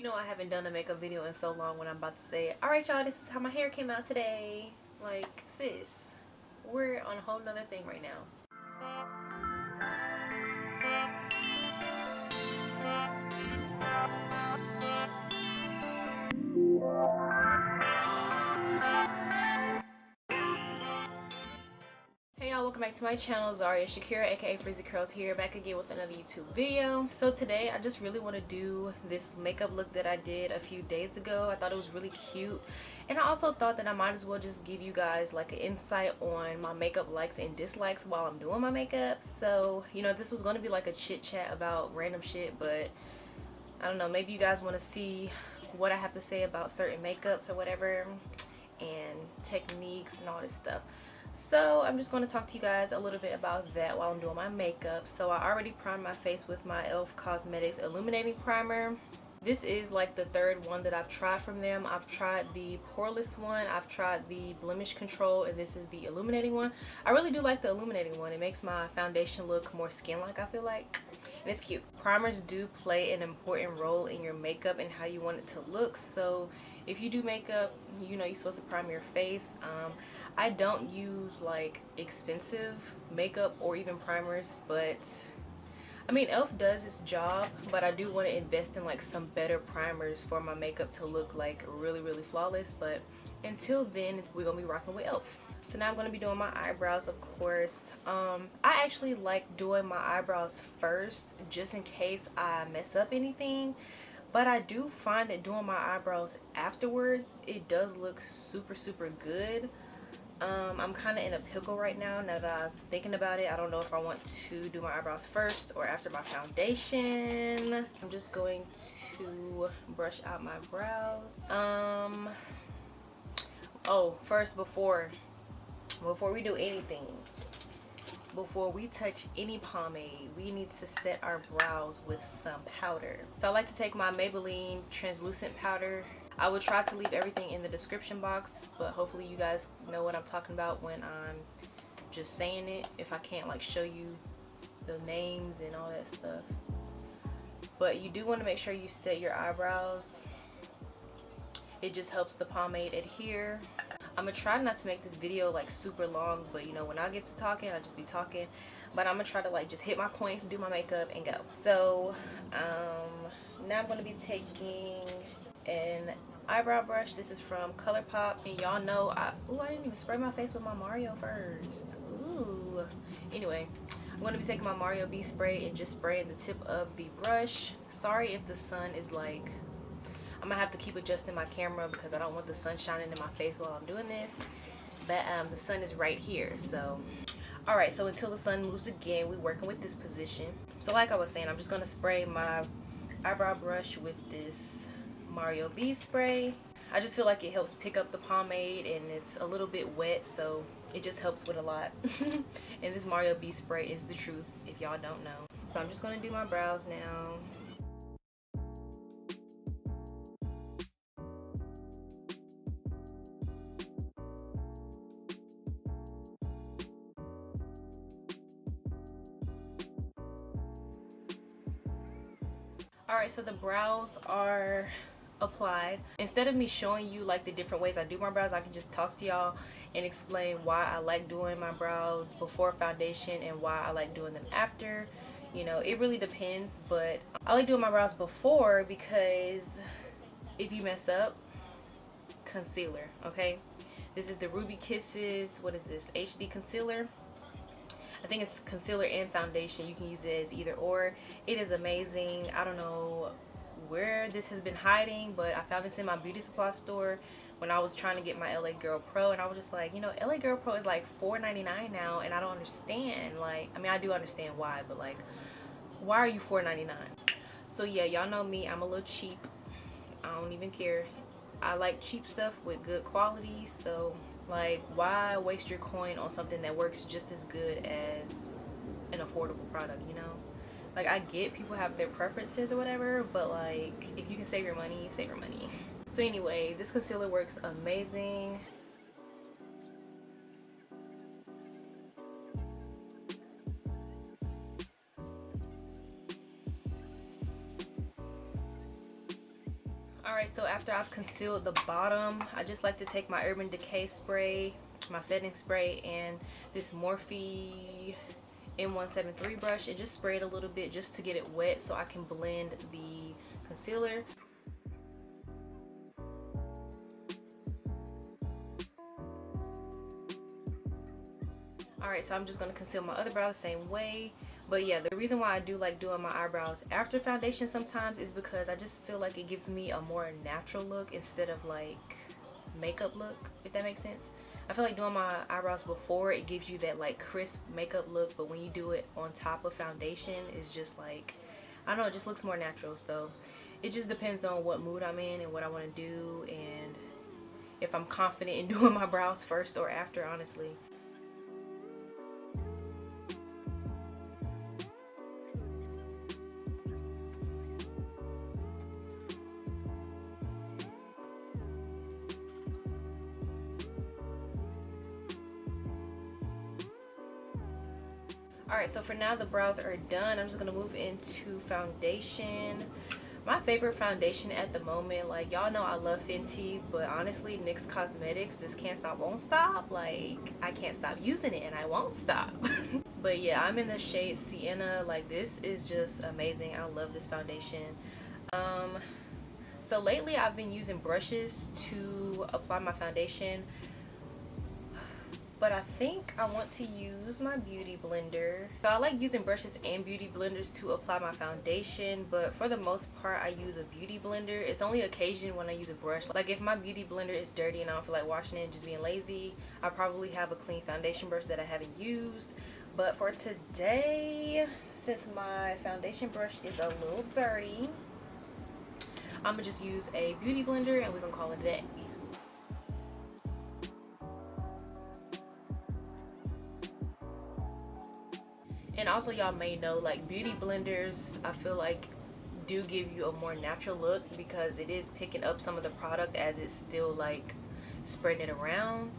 You know I haven't done a makeup video in so long when I'm about to say, alright y'all, this is how my hair came out today. Like, sis, we're on a whole nother thing right now. Hey y'all, welcome back to my channel. Zaria Shakira aka frizzeecurlz here, back again with another YouTube video. So today I just really want to do this makeup look that I did a few days ago. I thought it was really cute, and I also thought that I might as well just give you guys like an insight on my makeup likes and dislikes while I'm doing my makeup. So you know, this was going to be like a chit chat about random shit, but I don't know, maybe you guys want to see what I have to say about certain makeups or whatever, and techniques and all this stuff. So I'm just going to talk to you guys a little bit about that while I'm doing my makeup. So I already primed my face with my e.l.f. Cosmetics Illuminating Primer. This is like the third one that I've tried from them. I've tried the poreless one, I've tried the blemish control, and this is the illuminating one. I really do like the illuminating one. It makes my foundation look more skin-like, I feel like, and it's cute. Primers do play an important role in your makeup and how you want it to look. So if you do makeup, you know you're supposed to prime your face. I don't use like expensive makeup or even primers, but I mean e.l.f. does its job, but I do want to invest in like some better primers for my makeup to look like really flawless. But until then, we're gonna be rocking with e.l.f. So now I'm going to be doing my eyebrows, of course. I actually like doing my eyebrows first just in case I mess up anything, but I do find that doing my eyebrows afterwards, it does look super good. I'm kind of in a pickle right now that I'm thinking about it. I don't know if I want to do my eyebrows first or after my foundation. I'm just going to brush out my brows. Oh, first, before we do anything, before we touch any pomade, we need to set our brows with some powder. So I like to take my Maybelline translucent powder. I will try to leave everything in the description box, but hopefully you guys know what I'm talking about when I'm just saying it, if I can't like show you the names and all that stuff. But you do want to make sure you set your eyebrows. It just helps the pomade adhere. I'm gonna try not to make this video like super long, but you know, when I get to talking, I just be talking. But I'm gonna try to like just hit my points, do my makeup, and go. So now I'm gonna be taking an eyebrow brush. This is from ColourPop, and y'all know I didn't even spray my face with my Mario first. Ooh. Anyway, I'm gonna be taking my Mario B spray and just spraying the tip of the brush. Sorry if the sun is like, I'm gonna have to keep adjusting my camera because I don't want the sun shining in my face while I'm doing this. But the sun is right here, so alright. So until the sun moves again, we're working with this position. So like I was saying, I'm just gonna spray my eyebrow brush with this Mario B spray. I just feel like it helps pick up the pomade, and it's a little bit wet, so it just helps with a lot. And this Mario B spray is the truth, if y'all don't know. So I'm just gonna do my brows now. Alright, so the brows are applied. Instead of me showing you like the different ways I do my brows, I can just talk to y'all and explain why I like doing my brows before foundation and why I like doing them after. You know, it really depends, but I like doing my brows before because if you mess up, concealer, okay? This is the Ruby Kisses, what is this, HD concealer. I think it's concealer and foundation. You can use it as either or. It is amazing. I don't know where this has been hiding, but I found this in my beauty supply store when I was trying to get my LA Girl Pro, and I was just like, you know, LA Girl Pro is like $4.99 now, and I don't understand. Like, I mean, I do understand why, but like, why are you $4.99? So yeah, y'all know me, I'm a little cheap. I don't even care. I like cheap stuff with good quality, so like, why waste your coin on something that works just as good as an affordable product, you know? Like, I get people have their preferences or whatever, but like, if you can save your money, save your money. So anyway, this concealer works amazing. Alright, so after I've concealed the bottom, I just like to take my Urban Decay spray, my setting spray, and this Morphe M173 brush, and just spray it a little bit just to get it wet so I can blend the concealer. Alright, so I'm just going to conceal my other brow the same way. But yeah, the reason why I do like doing my eyebrows after foundation sometimes is because I just feel like it gives me a more natural look instead of like makeup look, if that makes sense. I feel like doing my eyebrows before, it gives you that like crisp makeup look, but when you do it on top of foundation, it's just like, I don't know, it just looks more natural. So it just depends on what mood I'm in and what I want to do, and if I'm confident in doing my brows first or after, honestly. Alright, so for now the brows are done. I'm just going to move into foundation. My favorite foundation at the moment, like y'all know I love Fenty, but honestly NYX Cosmetics, this can't stop won't stop. Like I can't stop using it and I won't stop. But yeah, I'm in the shade Sienna. Like this is just amazing. I love this foundation. So lately I've been using brushes to apply my foundation, but I think I want to use my beauty blender. So I like using brushes and beauty blenders to apply my foundation, but for the most part I use a beauty blender. It's only occasion when I use a brush. Like if my beauty blender is dirty and I don't feel like washing it and just being lazy, I probably have a clean foundation brush that I haven't used. But for today, since my foundation brush is a little dirty, I'm gonna just use a beauty blender and we're gonna call it a day. And also y'all may know, like beauty blenders, I feel like do give you a more natural look because it is picking up some of the product as it's still like spreading it around.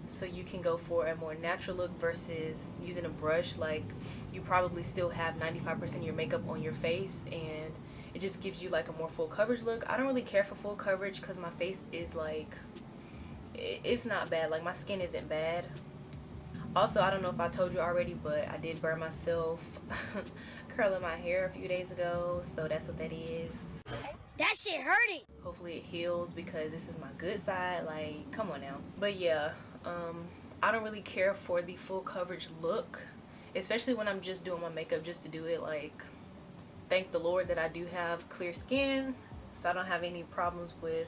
So you can go for a more natural look versus using a brush. Like you probably still have 95% of your makeup on your face and it just gives you like a more full coverage look. I don't really care for full coverage because my face is like, it's not bad. Like my skin isn't bad. Also, I don't know if I told you already, but I did burn myself curling my hair a few days ago, so that's what that is. That shit hurting. Hopefully it heals because this is my good side. Like, come on now. But yeah, I don't really care for the full coverage look, especially when I'm just doing my makeup just to do it. Like, thank the Lord that I do have clear skin, so I don't have any problems with,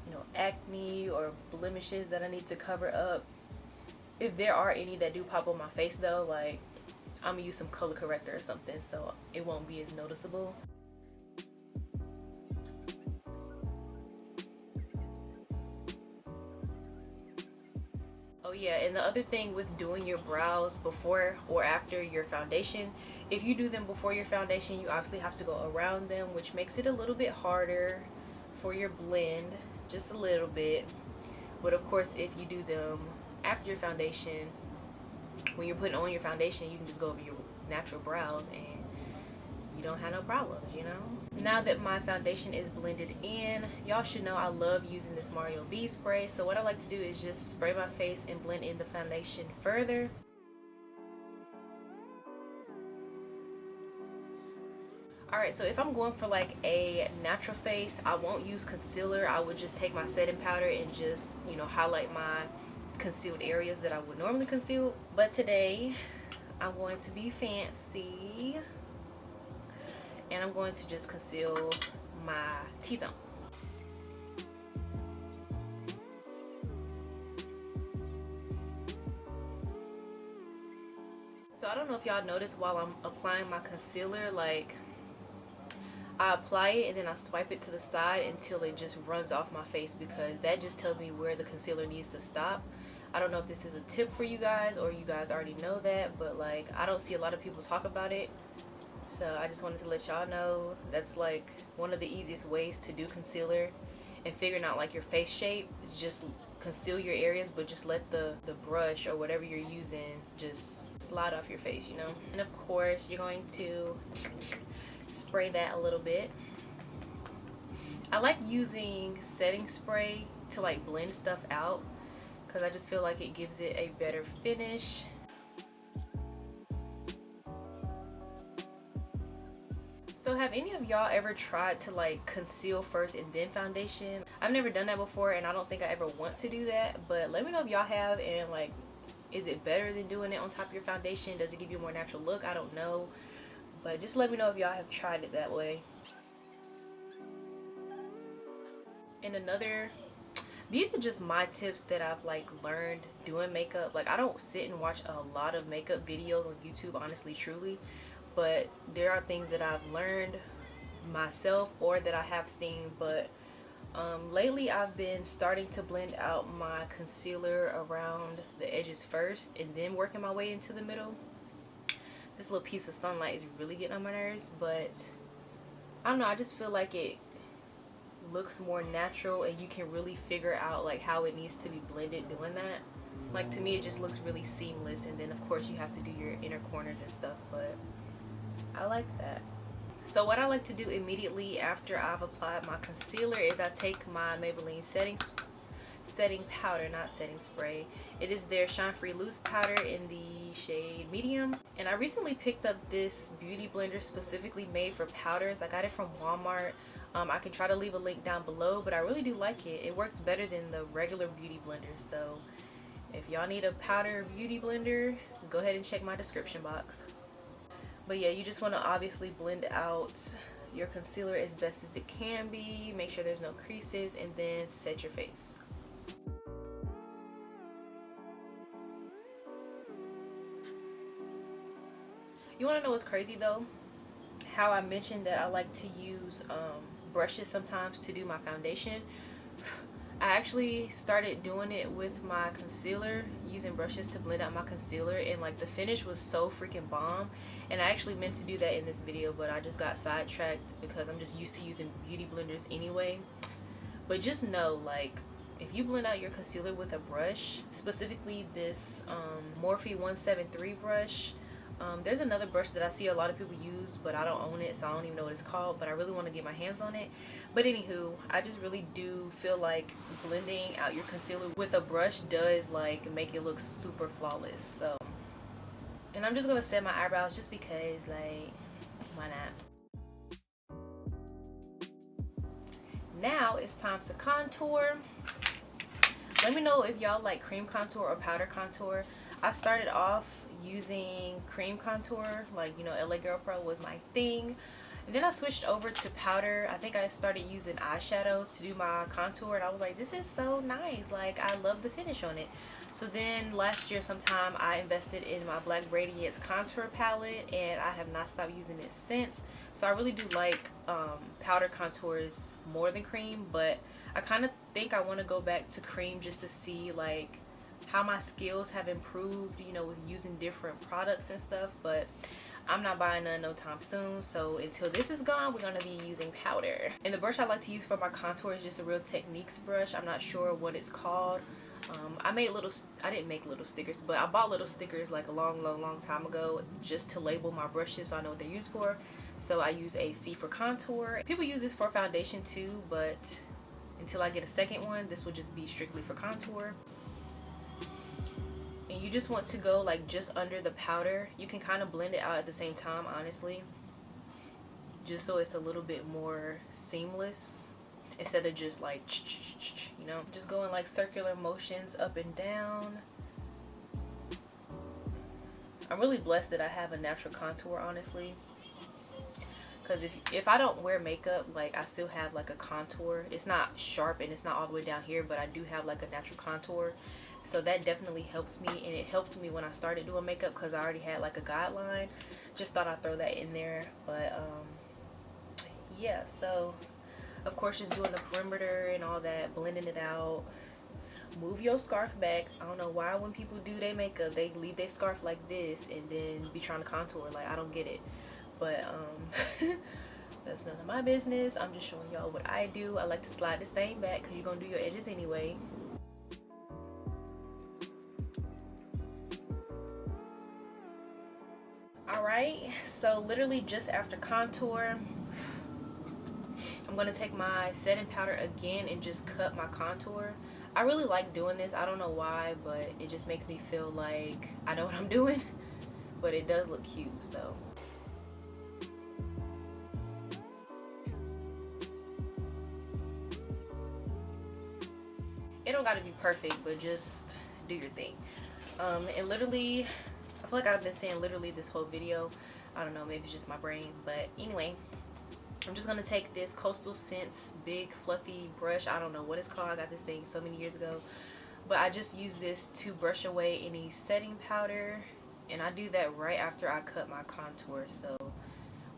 you know, acne or blemishes that I need to cover up. If there are any that do pop on my face though, like I'm gonna use some color corrector or something so it won't be as noticeable. Oh yeah, and the other thing with doing your brows before or after your foundation, if you do them before your foundation, you obviously have to go around them, which makes it a little bit harder for your blend, just a little bit. But of course, if you do them after your foundation, when you're putting on your foundation, you can just go over your natural brows and you don't have no problems, you know. Now that my foundation is blended in, y'all should know I love using this Mario V spray. So what I like to do is just spray my face and blend in the foundation further. Alright, so if I'm going for like a natural face, I won't use concealer. I would just take my setting powder and just, you know, highlight my concealed areas that I would normally conceal. But today I'm going to be fancy and I'm going to just conceal my T-zone. So I don't know if y'all notice while I'm applying my concealer, like I apply it and then I swipe it to the side until it just runs off my face, because that just tells me where the concealer needs to stop. I don't know if this is a tip for you guys or you guys already know that, but like I don't see a lot of people talk about it. So I just wanted to let y'all know that's like one of the easiest ways to do concealer and figuring out like your face shape. Is just conceal your areas, but just let the brush or whatever you're using just slide off your face, you know. And of course you're going to spray that a little bit. I like using setting spray to like blend stuff out because I just feel like it gives it a better finish. So have any of y'all ever tried to like conceal first and then foundation? I've never done that before, and I don't think I ever want to do that, but let me know if y'all have, and like, is it better than doing it on top of your foundation? Does it give you a more natural look? I don't know, but just let me know if y'all have tried it that way. And these are just my tips that I've like learned doing makeup. Like, I don't sit and watch a lot of makeup videos on YouTube, honestly, truly, but there are things that I've learned myself or that I have seen. But lately I've been starting to blend out my concealer around the edges first and then working my way into the middle. This little piece of sunlight is really getting on my nerves, but I don't know, I just feel like it looks more natural and you can really figure out like how it needs to be blended doing that. Like, to me it just looks really seamless, and then of course you have to do your inner corners and stuff, but I like that. So what I like to do immediately after I've applied my concealer is I take my Maybelline setting powder, not setting spray. It is their Shine Free Loose powder in the shade medium, and I recently picked up this beauty blender specifically made for powders. I got it from Walmart. I can try to leave a link down below, but I really do like it. It works better than the regular beauty blender, so if y'all need a powder beauty blender, go ahead and check my description box. But yeah, you just want to obviously blend out your concealer as best as it can be. Make sure there's no creases, and then set your face. You want to know what's crazy though? How I mentioned that I like to use brushes sometimes to do my foundation. I actually started doing it with my concealer, using brushes to blend out my concealer, and like the finish was so freaking bomb. And I actually meant to do that in this video, but I just got sidetracked because I'm just used to using beauty blenders anyway. But just know, like, if you blend out your concealer with a brush, specifically this Morphe 173 brush, there's another brush that I see a lot of people use, but I don't own it, so I don't even know what it's called, but I really want to get my hands on it. But anywho, I just really do feel like blending out your concealer with a brush does like make it look super flawless. So, and I'm just gonna set my eyebrows just because, like, why not? Now it's time to contour. Let me know if y'all like cream contour or powder contour. I started off using cream contour, like, you know, LA Girl Pro was my thing, and then I switched over to powder. I think I started using eyeshadow to do my contour, and I was like, this is so nice, like, I love the finish on it. So then last year sometime I invested in my Black Radiance contour palette, and I have not stopped using it since. So I really do like powder contours more than cream, but I kind of think I want to go back to cream just to see like how my skills have improved, you know, with using different products and stuff. But I'm not buying none no time soon, so until this is gone, we're gonna be using powder. And the brush I like to use for my contour is just a Real Techniques brush. I'm not sure what it's called. I didn't make little stickers, but I bought little stickers like a long time ago just to label my brushes so I know what they're used for. So I use a C for contour. People use this for foundation too, but until I get a second one, this will just be strictly for contour. And you just want to go like just under the powder. You can kind of blend it out at the same time, honestly, just so it's a little bit more seamless instead of just like, you know, just going like circular motions up and down. I'm really blessed that I have a natural contour, honestly, because if I don't wear makeup, like, I still have like a contour. It's not sharp and it's not all the way down here, but I do have like a natural contour. So that definitely helps me, and it helped me when I started doing makeup because I already had like a guideline. Just thought I'd throw that in there. But yeah, so of course just doing the perimeter and all that, blending it out. Move your scarf back. I don't know why when people do their makeup they leave their scarf like this and then be trying to contour. Like, I don't get it. But that's none of my business. I'm just showing y'all what I do. I like to slide this thing back because you're gonna do your edges anyway. Alright, so literally just after contour, I'm I'm going to take my setting powder again and just cut my contour. I really like doing this. I don't know why, but it just makes me feel like I know what I'm doing. But it does look cute, so. It don't got to be perfect, but just do your thing. And literally, I feel like I've been saying literally this whole video. I don't know, maybe it's just my brain. But anyway, I'm just going to take this Coastal Scents big fluffy brush. I don't know what it's called. I got this thing so many years ago. But I just use this to brush away any setting powder. And I do that right after I cut my contour. So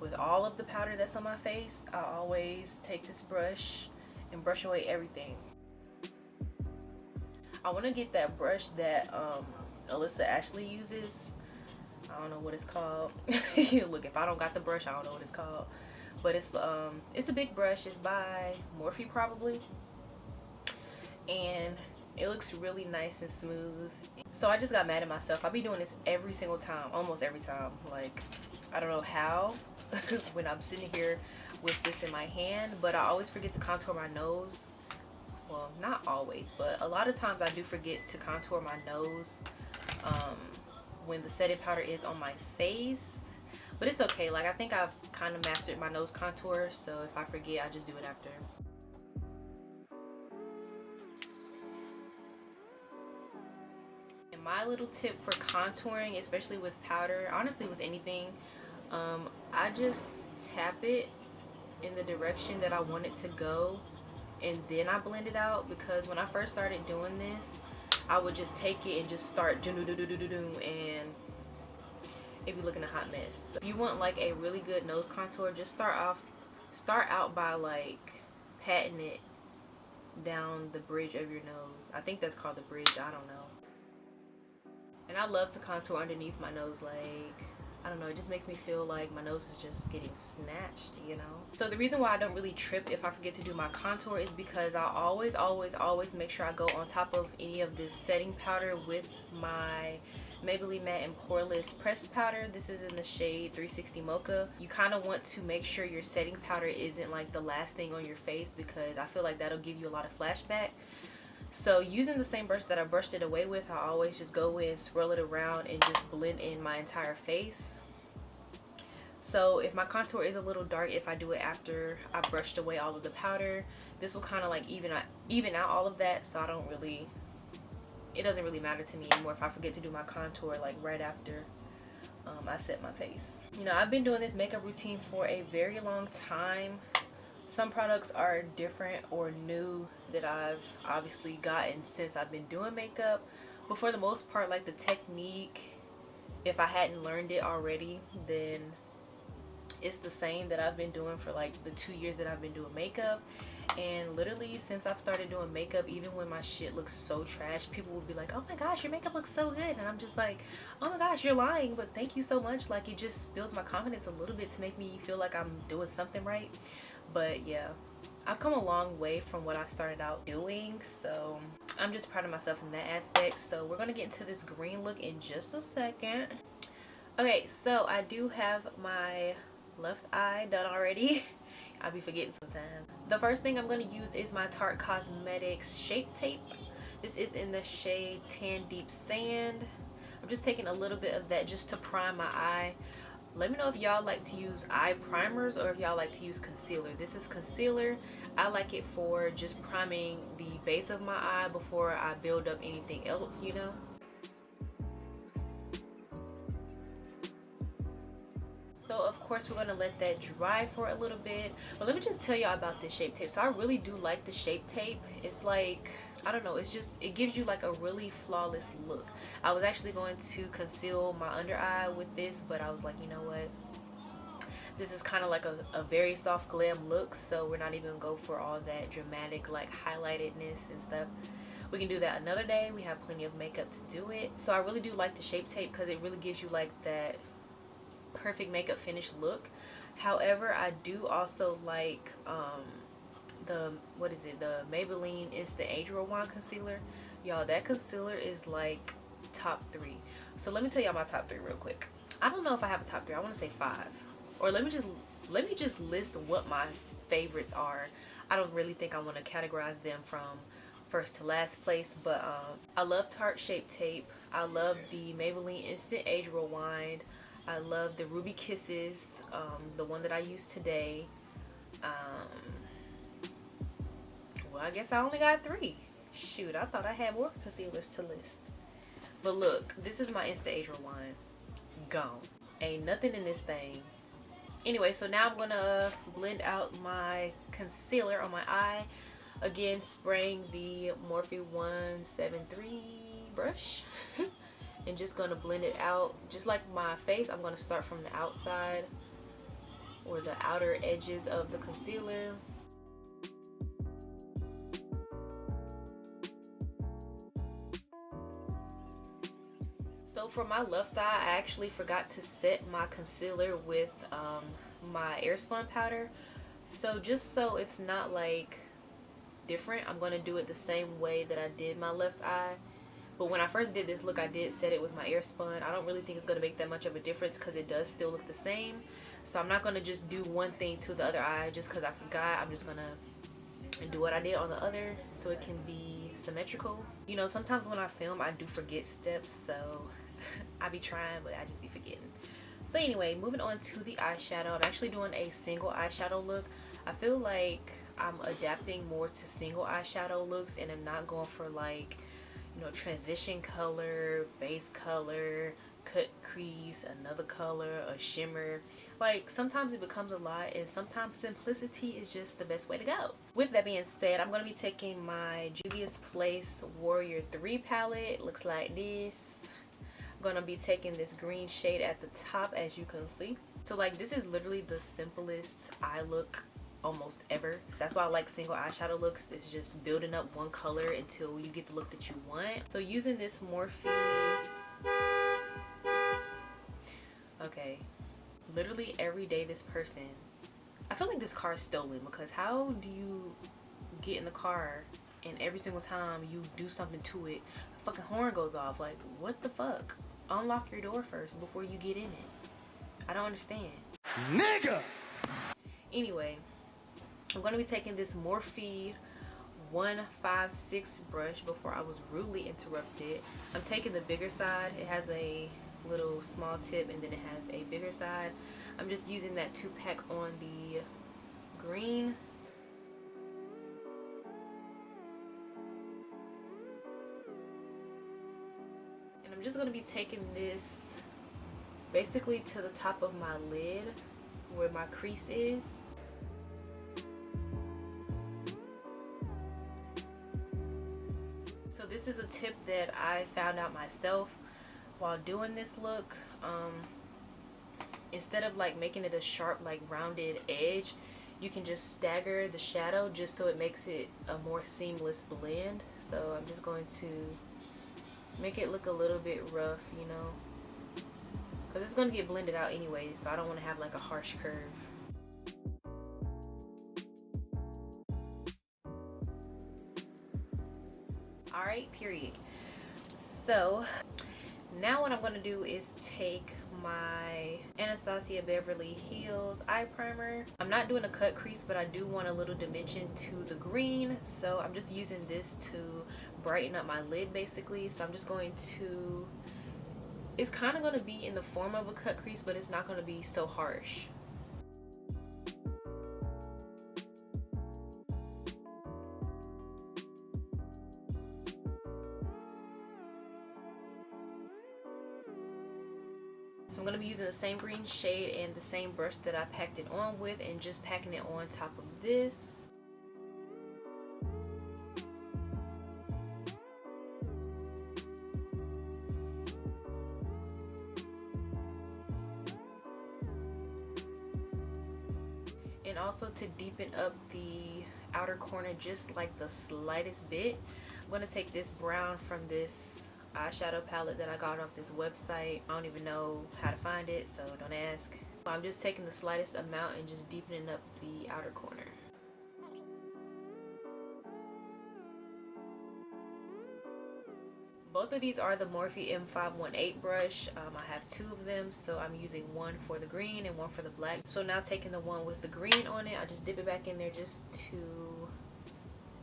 with all of the powder that's on my face, I always take this brush and brush away everything. I want to get that brush that Alyssa Ashley uses. I don't know what it's called. Look, if I don't got the brush, I don't know what it's called. But it's a big brush. It's by Morphe probably. And it looks really nice and smooth. So I just got mad at myself. I be doing this every single time, almost every time. Like, I don't know how when I'm sitting here with this in my hand, but I always forget to contour my nose. Well, not always, but a lot of times I do forget to contour my nose when the setting powder is on my face. But it's okay. Like, I think I've kind of mastered my nose contour, so if I forget, I just do it after. And my little tip for contouring, especially with powder, honestly with anything, I just tap it in the direction that I want it to go, and then I blend it out. Because when I first started doing this, I would just take it and just start and it'd be looking a hot mess. If you want like a really good nose contour, just start out by like patting it down the bridge of your nose. I think that's called the bridge, I don't know. And I love to contour underneath my nose. Like, I don't know, it just makes me feel like my nose is just getting snatched, you know. So the reason why I don't really trip if I forget to do my contour is because I always make sure I go on top of any of this setting powder with my Maybelline Matte and Poreless Pressed Powder. This is in the shade 360 Mocha. You kind of want to make sure your setting powder isn't like the last thing on your face, because I feel like that'll give you a lot of flashback. So using the same brush that I brushed it away with, I always just go in, swirl it around, and just blend in my entire face. So if my contour is a little dark, if I do it after I brushed away all of the powder, this will kind of like even out all of that. So it doesn't really matter to me anymore if I forget to do my contour like right after I set my face. You know, I've been doing this makeup routine for a very long time. Some products are different or new that I've obviously gotten since I've been doing makeup, but for the most part, like the technique, if I hadn't learned it already, then it's the same that I've been doing for like the 2 years that I've been doing makeup. And literally since I've started doing makeup, even when my shit looks so trash, people will be like, oh my gosh, your makeup looks so good. And I'm just like, oh my gosh, you're lying, but thank you so much. Like, it just builds my confidence a little bit to make me feel like I'm doing something right. But yeah, I've come a long way from what I started out doing, so I'm just proud of myself in that aspect. So we're gonna get into this green look in just a second. Okay, so I do have my left eye done already. I'll be forgetting sometimes. The first thing I'm going to use is my Tarte Cosmetics Shape Tape. This is in the shade Tan Deep Sand. I'm just taking a little bit of that just to prime my eye. Let me know if y'all like to use eye primers or if y'all like to use concealer. This is concealer. I like it for just priming the base of my eye before I build up anything else, you know. So of course we're going to let that dry for a little bit. But let me just tell y'all about this Shape Tape. So I really do like the Shape Tape. It's like, I don't know, it's just, it gives you like a really flawless look. I was actually going to conceal my under eye with this, but I was like, you know what, this is kind of like a very soft glam look, so we're not even gonna go for all that dramatic like highlightedness and stuff. We can do that another day. We have plenty of makeup to do it. So I really do like the Shape Tape because it really gives you like that perfect makeup finish look. However, I do also like the Maybelline is the Eyebrow Wand concealer. Y'all, that concealer is like top 3. So let me tell y'all my top 3 real quick. I don't know if I have a top 3. I want to say 5, or let me just list what my favorites are. I don't really think I want to categorize them from first to last place, but I love Tarte Shape Tape. I love the Maybelline Instant Age Rewind. I love the Ruby Kisses, the one that I used today. Well, I guess I only got 3. Shoot, I thought I had more concealers to list. But look, this is my Instant Age Rewind. Gone. Ain't nothing in this thing. Anyway, so now I'm gonna blend out my concealer on my eye. Again, spraying the Morphe 173 brush. And just gonna blend it out. Just like my face, I'm gonna start from the outside or the outer edges of the concealer. So for my left eye, I actually forgot to set my concealer with my Airspun powder. So just so it's not like different, I'm going to do it the same way that I did my left eye. But when I first did this look, I did set it with my Airspun. I don't really think it's going to make that much of a difference because it does still look the same. So I'm not going to just do one thing to the other eye just because I forgot. I'm just going to do what I did on the other so it can be symmetrical. You know, sometimes when I film, I do forget steps, so I be trying, but I just be forgetting. So anyway, moving on to the eyeshadow. I'm actually doing a single eyeshadow look. I feel like I'm adapting more to single eyeshadow looks and I'm not going for like, you know, transition color, base color, cut crease, another color, a shimmer. Like sometimes it becomes a lot and sometimes simplicity is just the best way to go. With that being said, I'm going to be taking my Juvia's Place Warrior 3 palette. Looks like this. I'm going to be taking this green shade at the top, as you can see. So like this is literally the simplest eye look almost ever. That's why I like single eyeshadow looks. It's just building up one color until you get the look that you want. So using this Morphe, okay, literally every day this person, I feel like this car is stolen because how do you get in the car and every single time you do something to it, the fucking horn goes off? Like, what the fuck? Unlock your door first before you get in it. I don't understand. Nigga! Anyway, I'm going to be taking this Morphe 156 brush before I was rudely interrupted. I'm taking the bigger side. It has a little small tip and then it has a bigger side. I'm just using that 2-pack on the green. And I'm just going to be taking this basically to the top of my lid where my crease is. So this is a tip that I found out myself while doing this look. Instead of like making it a sharp like rounded edge, you can just stagger the shadow just so it makes it a more seamless blend. So I'm just going to make it look a little bit rough, you know, because it's going to get blended out anyway, so I don't want to have like a harsh curve. Alright, period. So now what I'm going to do is take my Anastasia Beverly Hills eye primer. I'm not doing a cut crease, but I do want a little dimension to the green, so I'm just using this to brighten up my lid basically. So I'm just going to, it's kind of going to be in the form of a cut crease, but it's not going to be so harsh. So I'm going to be using the same green shade and the same brush that I packed it on with and just packing it on top of this. And also to deepen up the outer corner just like the slightest bit, I'm going to take this brown from this eyeshadow palette that I got off this website. I don't even know how to find it, so don't ask. I'm just taking the slightest amount and just deepening up the outer corner. Both of these are the Morphe M518 brush. I have two of them, so I'm using one for the green and one for the black. So now taking the one with the green on it, I just dip it back in there just to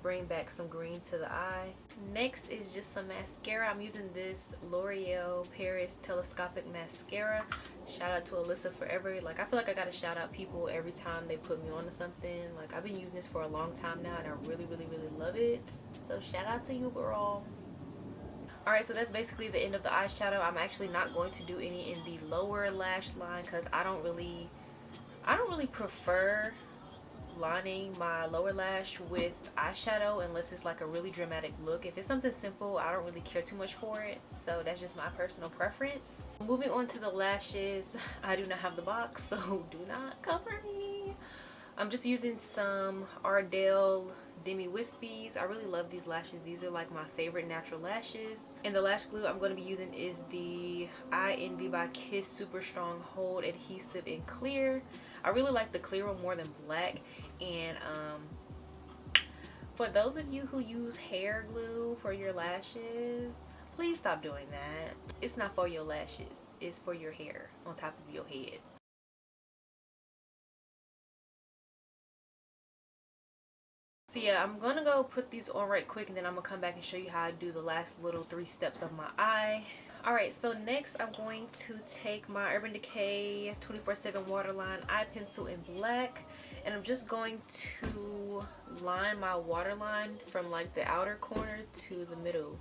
bring back some green to the eye. Next is just some mascara. I'm using this L'Oreal Paris Telescopic mascara. Shout out to Alyssa Forever. Like, I feel like I gotta shout out people every time they put me on to something. Like, I've been using this for a long time now and I really love it. So shout out to you, girl. Alright, so that's basically the end of the eyeshadow. I'm actually not going to do any in the lower lash line because I don't really prefer lining my lower lash with eyeshadow unless it's like a really dramatic look. If it's something simple, I don't really care too much for it, so that's just my personal preference. Moving on to the lashes, I do not have the box, so do not cover me. I'm just using some Ardell Demi Wispies. I really love these lashes. These are like my favorite natural lashes. And the lash glue I'm going to be using is the I Envy by Kiss Super Strong Hold Adhesive in Clear. I really like the clear one more than black. And for those of you who use hair glue for your lashes, please stop doing that. It's not for your lashes, it's for your hair on top of your head. So yeah, I'm gonna go put these on right quick and then I'm gonna come back and show you how I do the last little 3 steps of my eye. Alright, so next I'm going to take my Urban Decay 24/7 Waterline eye pencil in black, and I'm just going to line my waterline from like the outer corner to the middle.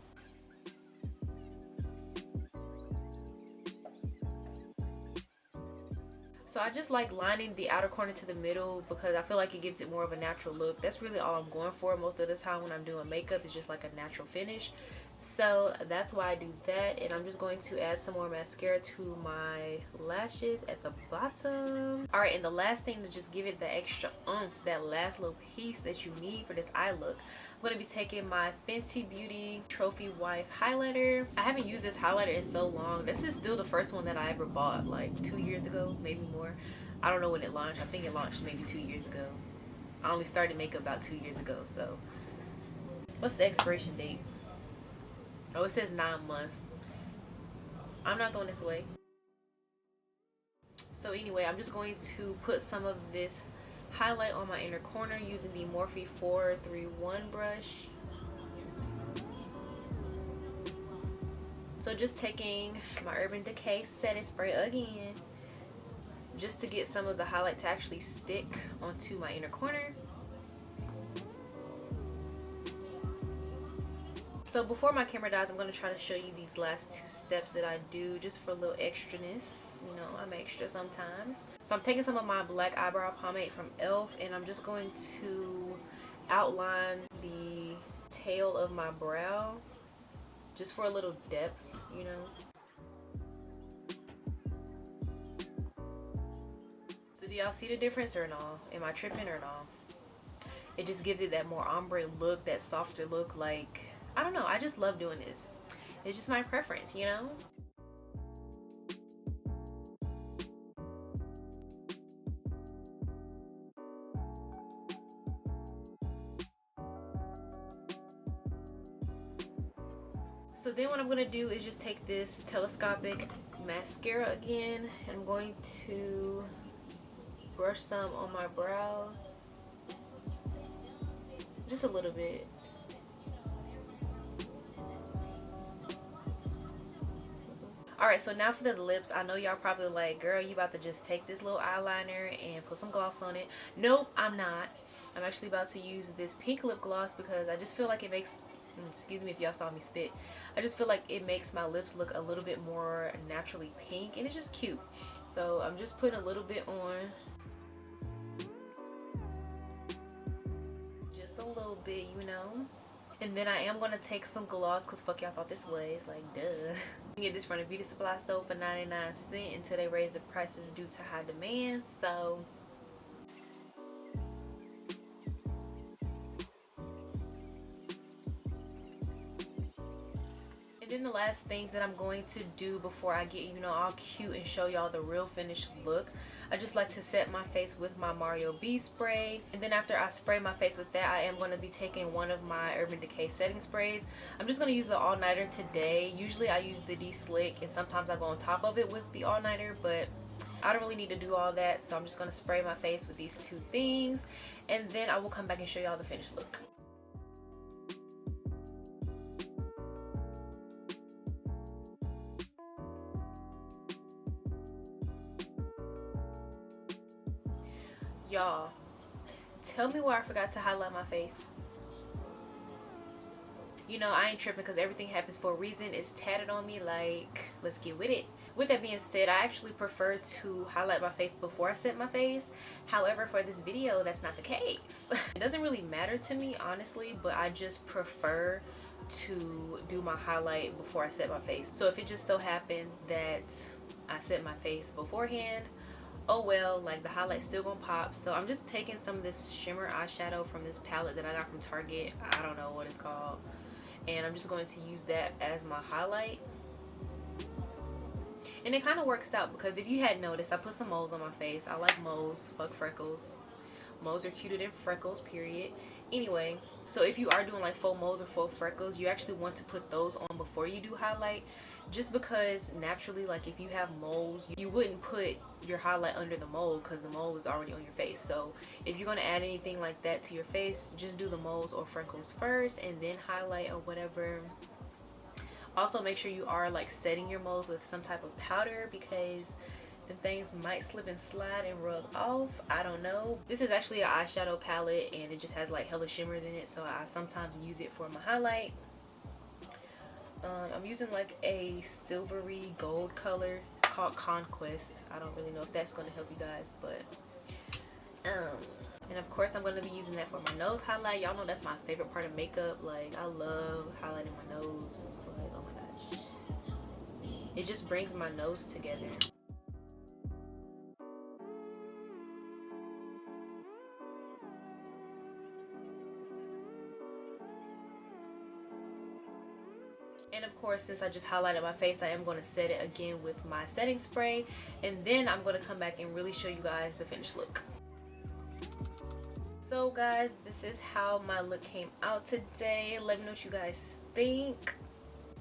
So I just like lining the outer corner to the middle because I feel like it gives it more of a natural look. That's really all I'm going for most of the time when I'm doing makeup. It's just like a natural finish. So that's why I do that, and I'm just going to add some more mascara to my lashes at the bottom. Alright, and the last thing to just give it the extra oomph, that last little piece that you need for this eye look, I'm going to be taking my Fenty Beauty Trophy Wife highlighter. I haven't used this highlighter in so long. This is still the first one that I ever bought, like 2 years ago, maybe more. I don't know when it launched. I think it launched maybe 2 years ago. I only started makeup about 2 years ago, so. What's the expiration date? Oh, it says 9 months. I'm not throwing this away. So anyway, I'm just going to put some of this highlight on my inner corner using the Morphe 431 brush. So just taking my Urban Decay setting spray again, just to get some of the highlight to actually stick onto my inner corner. So before my camera dies, I'm going to try to show you these last 2 steps that I do just for a little extraness. You know, I'm extra sometimes. So I'm taking some of my black eyebrow pomade from e.l.f. and I'm just going to outline the tail of my brow just for a little depth, you know. So do y'all see the difference or no? Am I tripping or no? It just gives it that more ombre look, that softer look. Like, I don't know, I just love doing this. It's just my preference, you know. So then what I'm going to do is just take this Telescopic mascara again, and I'm going to brush some on my brows. Just a little bit. Alright, so now for the lips. I know y'all probably like, girl, you about to just take this little eyeliner and put some gloss on it. Nope, I'm not. I'm actually about to use this pink lip gloss because I just feel like it makes, excuse me if y'all saw me spit, I just feel like it makes my lips look a little bit more naturally pink, and it's just cute. So I'm just putting a little bit on, just a little bit, you know. And then I am going to take some gloss because fuck y'all thought this was, like, duh. You can get this from the beauty supply store for 99 cents until they raise the prices due to high demand. So Then the last things that I'm going to do before I get, you know, all cute and show y'all the real finished look, I just like to set my face with my Mario B spray. And then after I spray my face with that, I am going to be taking one of my Urban Decay setting sprays. I'm just going to use the All Nighter today. Usually I use the D-Slick and sometimes I go on top of it with the All Nighter, but I don't really need to do all that. So I'm just going to spray my face with these two things. And then I will come back and show y'all the finished look. Y'all, tell me why I forgot to highlight my face. You know, I ain't tripping because everything happens for a reason. It's tatted on me, like, let's get with it. With that being said, I actually prefer to highlight my face before I set my face. However, for this video, that's not the case. It doesn't really matter to me, honestly, but I just prefer to do my highlight before I set my face. So if it just so happens that I set my face beforehand, oh well, like the highlight's still gonna pop. So I'm just taking some of this shimmer eyeshadow from this palette that I got from Target. I don't know what it's called, and I'm just going to use that as my highlight. And it kind of works out because if you had noticed, I put some moles on my face. I like moles, fuck freckles. Moles are cuter than freckles, period. Anyway, so if you are doing like faux moles or faux freckles, you actually want to put those on before you do highlight, just because naturally, like if you have moles, you wouldn't put your highlight under the mole because the mole is already on your face. So if you're going to add anything like that to your face, just do the moles or freckles first and then highlight or whatever. Also make sure you are like setting your moles with some type of powder because the things might slip and slide and rub off. I don't know. This is actually an eyeshadow palette and it just has like hella shimmers in it, so I sometimes use it for my highlight. I'm using like a silvery gold color. It's called Conquest. I don't really know if that's going to help you guys, but and of course I'm going to be using that for my nose highlight. Y'all know that's my favorite part of makeup. Like I love highlighting my nose. Like, oh my gosh, it just brings my nose together. And of course, since I just highlighted my face, I am going to set it again with my setting spray. And then I'm going to come back and really show you guys the finished look. So guys, this is how my look came out today. Let me know what you guys think.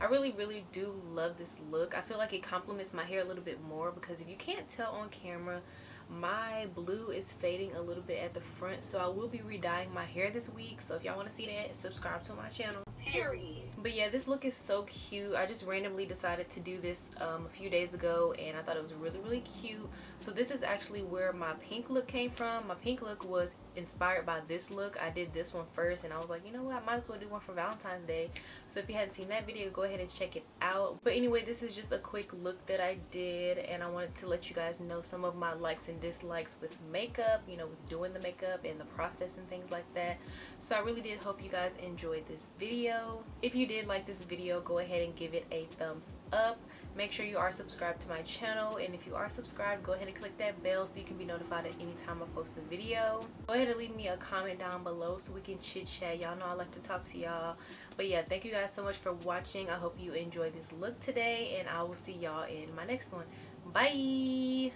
I really do love this look. I feel like it complements my hair a little bit more because if you can't tell on camera, my blue is fading a little bit at the front. So I will be re-dyeing my hair this week. So if y'all want to see that, subscribe to my channel. Period. But yeah, this look is so cute. I just randomly decided to do this a few days ago and I thought it was really cute. So this is actually where my pink look came from. My pink look was inspired by this look. I did this one first and I was like, you know what, I might as well do one for Valentine's Day. So if you hadn't seen that video, go ahead and check it out. But anyway, this is just a quick look that I did and I wanted to let you guys know some of my likes and dislikes with makeup, you know, with doing the makeup and the process and things like that. So I really did hope you guys enjoyed this video. If you did like this video, go ahead and give it a thumbs up. Make sure you are subscribed to my channel, and if you are subscribed, go ahead and click that bell so you can be notified at any time I post a video. Go ahead and leave me a comment down below so we can chit chat. Y'all know I like to talk to y'all. But yeah, thank you guys so much for watching. I hope you enjoyed this look today, and I will see y'all in my next one. Bye.